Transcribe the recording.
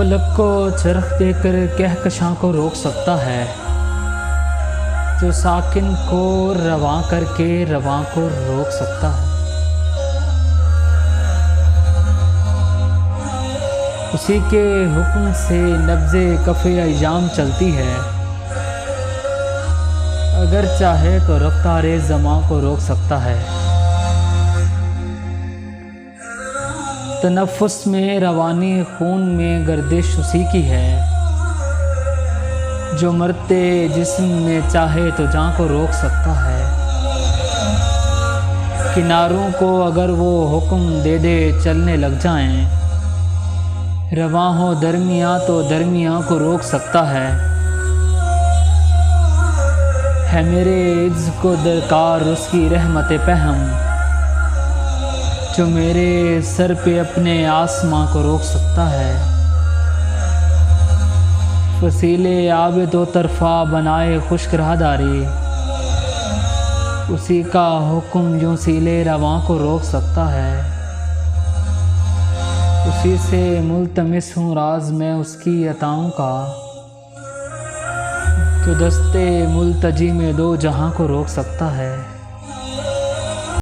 فلک کو چرخ دے کر کہکشاں کو روک سکتا ہے، جو ساکن کو رواں کر کے رواں کو روک سکتا ہے۔ اسی کے حکم سے نبض کف ایام چلتی ہے، اگر چاہے تو رفتار زماں کو روک سکتا ہے۔ تنفس میں روانی خون میں گردش اسی کی ہے، جو مرتے جسم میں چاہے تو جاں کو روک سکتا ہے۔ کناروں کو اگر وہ حکم دے دے چلنے لگ جائیں، رواں ہو درمیاں تو درمیاں کو روک سکتا ہے۔ میرے عجز کو درکار اس کی رحمت پہم، جو میرے سر پہ اپنے آسماں کو روک سکتا ہے۔ فصیلے آب دو طرفہ بنائے خشک راہداری، اسی کا حکم یوں سیلے رواں کو روک سکتا ہے۔ اسی سے ملتمس ہوں راز میں اس کی عطاؤں کا، جو دستے ملتجی میں دو جہاں کو روک سکتا ہے۔